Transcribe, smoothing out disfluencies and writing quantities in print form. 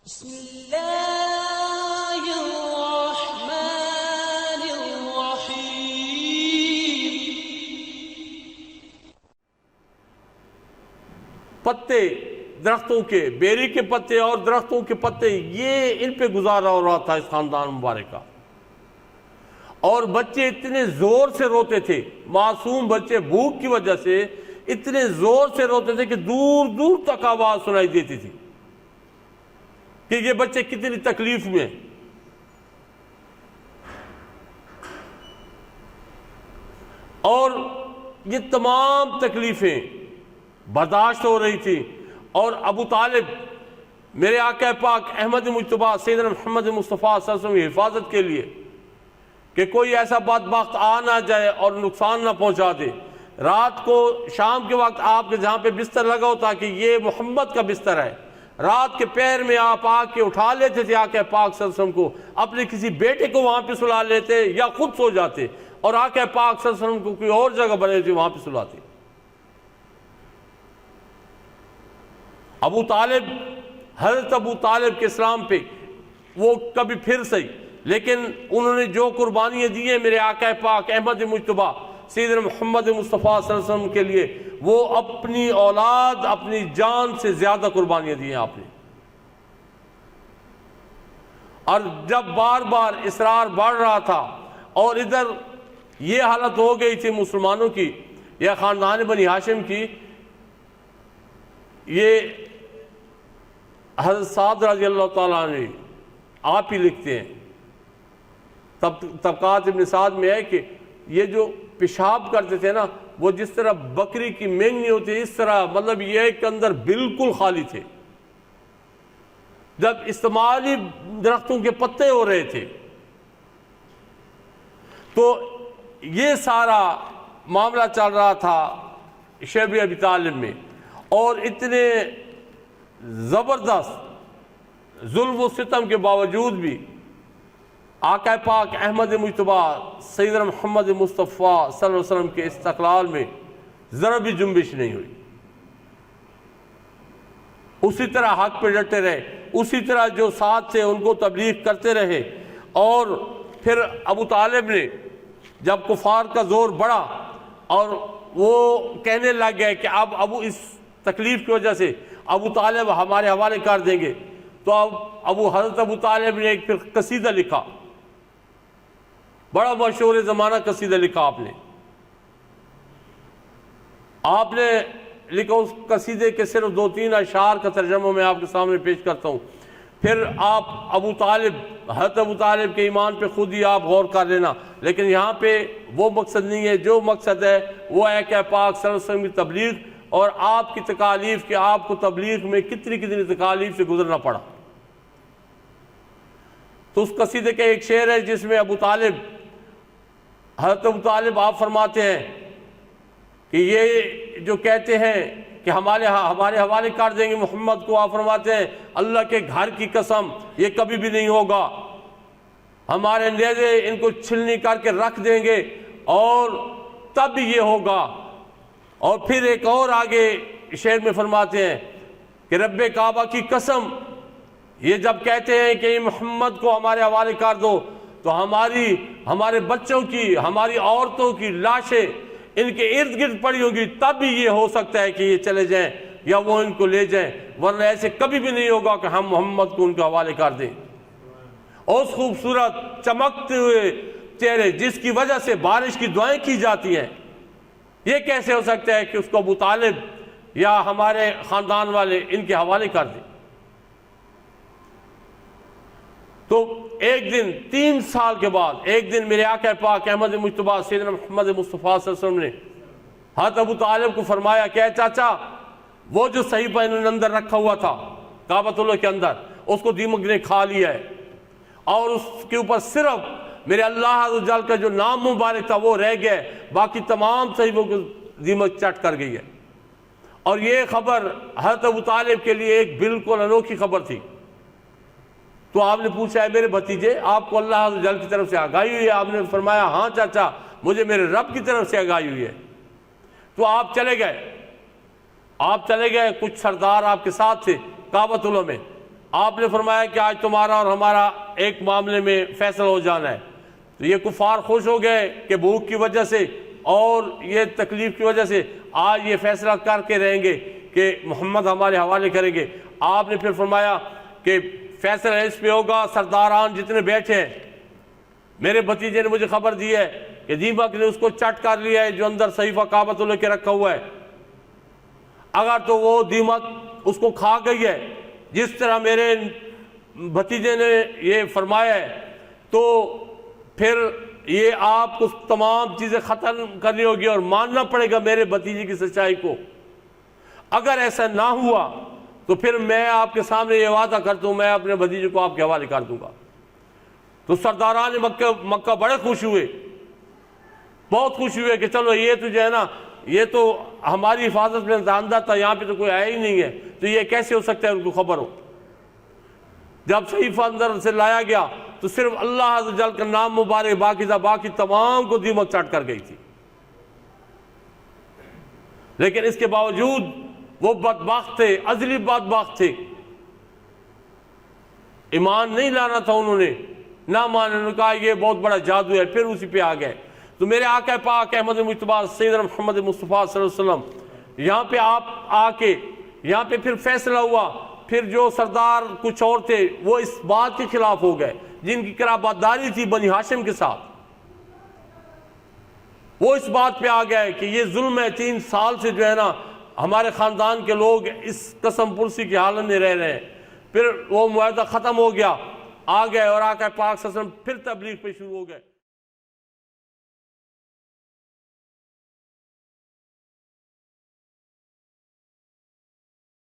بسم اللہ الرحمن الرحیم۔ پتے درختوں کے، بیری کے پتے اور درختوں کے پتے، یہ ان پہ گزارا ہو رہا تھا اس خاندان مبارک کا۔ اور بچے اتنے زور سے روتے تھے، معصوم بچے بھوک کی وجہ سے اتنے زور سے روتے تھے کہ دور دور تک آواز سنائی دیتی تھی کہ یہ بچے کتنی تکلیف میں ہیں۔ اور یہ تمام تکلیفیں برداشت ہو رہی تھی، اور ابو طالب میرے آقا پاک احمد مجتبیٰ سیدنا محمد مصطفیٰ صلی اللہ علیہ وسلم کی حفاظت کے لیے کہ کوئی ایسا بدبخت آ نہ جائے اور نقصان نہ پہنچا دے، رات کو شام کے وقت آپ کے جہاں پہ بستر لگا ہوتا کہ یہ محمد کا بستر ہے، رات کے پیر میں آپ آ کے اٹھا لیتے تھے آقا پاک صلی اللہ علیہ وسلم کو، اپنے کسی بیٹے کو وہاں پہ سلا لیتے یا خود سو جاتے، اور آقا پاک صلی اللہ علیہ وسلم کو کوئی اور جگہ بنے تھے وہاں پہ سلاتے۔ ابو طالب، حضرت ابو طالب کے اسلام پہ وہ کبھی پھر صحیح، لیکن انہوں نے جو قربانیاں دی ہیں میرے آقا پاک احمد مجتبیٰ سیدنا محمد مصطفیٰ صلی اللہ علیہ وسلم کے لیے، وہ اپنی اولاد، اپنی جان سے زیادہ قربانیاں دی ہیں آپ نے۔ اور جب بار بار اصرار بڑھ رہا تھا اور ادھر یہ حالت ہو گئی تھی مسلمانوں کی یا خاندان بنی ہاشم کی، یہ حضرت سعد رضی اللہ تعالیٰ عنہ آپ ہی لکھتے ہیں، طبقات ابن سعد میں ہے کہ یہ جو پیشاب کرتے تھے نا، وہ جس طرح بکری کی مینگنی ہوتی ہے اس طرح، مطلب یہ کہ اندر بالکل خالی تھے۔ جب استعمالی درختوں کے پتے ہو رہے تھے تو یہ سارا معاملہ چل رہا تھا شیب ابی طالب میں، اور اتنے زبردست ظلم و ستم کے باوجود بھی آقا پاک احمد مجتبیٰ سیدنا محمد مصطفیٰ صلی اللہ علیہ وسلم کے استقلال میں ذرا بھی جنبش نہیں ہوئی، اسی طرح حق پہ ڈٹے رہے، اسی طرح جو ساتھ تھے ان کو تبلیغ کرتے رہے۔ اور پھر ابو طالب نے جب کفار کا زور بڑھا اور وہ کہنے لگ گئے کہ اب اس تکلیف کی وجہ سے ابو طالب ہمارے حوالے کر دیں گے، تو اب حضرت ابو طالب نے ایک پھر قصیدہ لکھا، بڑا مشہور زمانہ قصیدہ لکھا آپ نے لکھا اس قصیدے کے صرف 2-3 اشعار کا ترجمہ میں آپ کے سامنے پیش کرتا ہوں، پھر آپ حضرت ابو طالب کے ایمان پہ خود ہی آپ غور کر لینا، لیکن یہاں پہ وہ مقصد نہیں ہے، جو مقصد ہے وہ ہے کہ پاک صلی اللہ علیہ وسلم کی تبلیغ اور آپ کی تکالیف، کہ آپ کو تبلیغ میں کتنی تکالیف سے گزرنا پڑا۔ تو اس قصیدے کا ایک شعر ہے جس میں حضرت ابو طالب آپ فرماتے ہیں کہ یہ جو کہتے ہیں کہ ہمارے حوالے کر دیں گے محمد کو، آپ فرماتے ہیں اللہ کے گھر کی قسم یہ کبھی بھی نہیں ہوگا، ہمارے نیزے ان کو چھلنی کر کے رکھ دیں گے اور تب یہ ہوگا۔ اور پھر ایک اور آگے شعر میں فرماتے ہیں کہ رب کعبہ کی قسم، یہ جب کہتے ہیں کہ محمد کو ہمارے حوالے کر دو تو ہمارے بچوں کی، ہماری عورتوں کی لاشیں ان کے ارد گرد پڑی ہوگی، تب بھی یہ ہو سکتا ہے کہ یہ چلے جائیں یا وہ ان کو لے جائیں، ورنہ ایسے کبھی بھی نہیں ہوگا کہ ہم محمد کو ان کے حوالے کر دیں۔ اس خوبصورت چمکتے ہوئے چہرے جس کی وجہ سے بارش کی دعائیں کی جاتی ہیں، یہ کیسے ہو سکتا ہے کہ اس کو ابو طالب یا ہمارے خاندان والے ان کے حوالے کر دیں؟ تو ایک دن 3 سال کے بعد ایک دن میرے آقا پاک احمد مجتبیٰ سیدنا محمد مصطفیٰ صلی اللہ علیہ وسلم نے حضرت ابو طالب کو فرمایا کہ اے چاچا، وہ جو صحیفہ انہوں نے اندر رکھا ہوا تھا کعبۃ اللہ کے اندر، اس کو دیمک نے کھا لیا ہے، اور اس کے اوپر صرف میرے اللہ عز و جل کا جو نام مبارک تھا وہ رہ گیا ہے، باقی تمام صحیفوں کو دیمک چٹ کر گئی ہے۔ اور یہ خبر حضرت ابو طالب کے لیے ایک بالکل انوکھی خبر تھی۔ تو آپ نے پوچھا ہے میرے بھتیجے، آپ کو اللہ عز و جل کی طرف سے آگاہی ہوئی ہے؟ آپ نے فرمایا ہاں چاچا، مجھے میرے رب کی طرف سے آگاہی ہوئی ہے۔ تو آپ چلے گئے، کچھ سردار آپ کے ساتھ تھے کعبۃ اللہ میں، آپ نے فرمایا کہ آج تمہارا اور ہمارا ایک معاملے میں فیصلہ ہو جانا ہے۔ تو یہ کفار خوش ہو گئے کہ بھوک کی وجہ سے اور یہ تکلیف کی وجہ سے آج یہ فیصلہ کر کے رہیں گے کہ محمد ہمارے حوالے کریں گے۔ آپ نے پھر فرمایا کہ فیصلہ اس پہ ہوگا، سرداران جتنے بیٹھے ہیں، میرے بھتیجے نے مجھے خبر دی ہے کہ دیمک نے اس کو چٹ کر لیا ہے جو اندر صحیفہ کعبۃ اللہ کے رکھا ہوا ہے۔ اگر تو وہ دیمک اس کو کھا گئی ہے جس طرح میرے بھتیجے نے یہ فرمایا ہے، تو پھر یہ آپ کو تمام چیزیں ختم کرنی ہوگی اور ماننا پڑے گا میرے بھتیجے کی سچائی کو۔ اگر ایسا نہ ہوا تو پھر میں آپ کے سامنے یہ وعدہ کرتا ہوں میں اپنے بھتیجے کو آپ کے حوالے کر دوں گا۔ تو سرداران مکہ بڑے خوش ہوئے، بہت خوش ہوئے کہ چلو یہ تو جو ہے نا، یہ تو ہماری حفاظت میں داندہ تھا، یہاں پہ تو کوئی آیا ہی نہیں ہے، تو یہ کیسے ہو سکتا ہے ان کو خبر ہو۔ جب صحیفہ اندر سے لایا گیا تو صرف اللہ عز و جل کا نام مبارک باقی تمام کو دیمک چاٹ کر گئی تھی۔ لیکن اس کے باوجود وہ بدبخت تھے، ازلی بدبخت تھے، ایمان نہیں لانا تھا انہوں نے، نہ مانے، انہوں نے کہا یہ بہت بڑا جادو ہے، پھر اسی پہ آ گئے۔ تو میرے آقا پاک احمد مجتبی سیدنا محمد مصطفیٰ صلی اللہ علیہ وسلم یہاں پہ آپ آ کے یہاں پہ پھر فیصلہ ہوا۔ پھر جو سردار کچھ اور تھے وہ اس بات کے خلاف ہو گئے جن کی قرابت داری تھی بنی ہاشم کے ساتھ، وہ اس بات پہ آ گئے کہ یہ ظلم ہے، 3 سال سے جو ہے نا ہمارے خاندان کے لوگ اس قسم پرسی کی حالت میں رہ رہے ہیں۔ پھر وہ معاہدہ ختم ہو گیا، آ گئے اور آقا پاک صلی اللہ علیہ وسلم پھر تبلیغ پہ شروع ہو گئے۔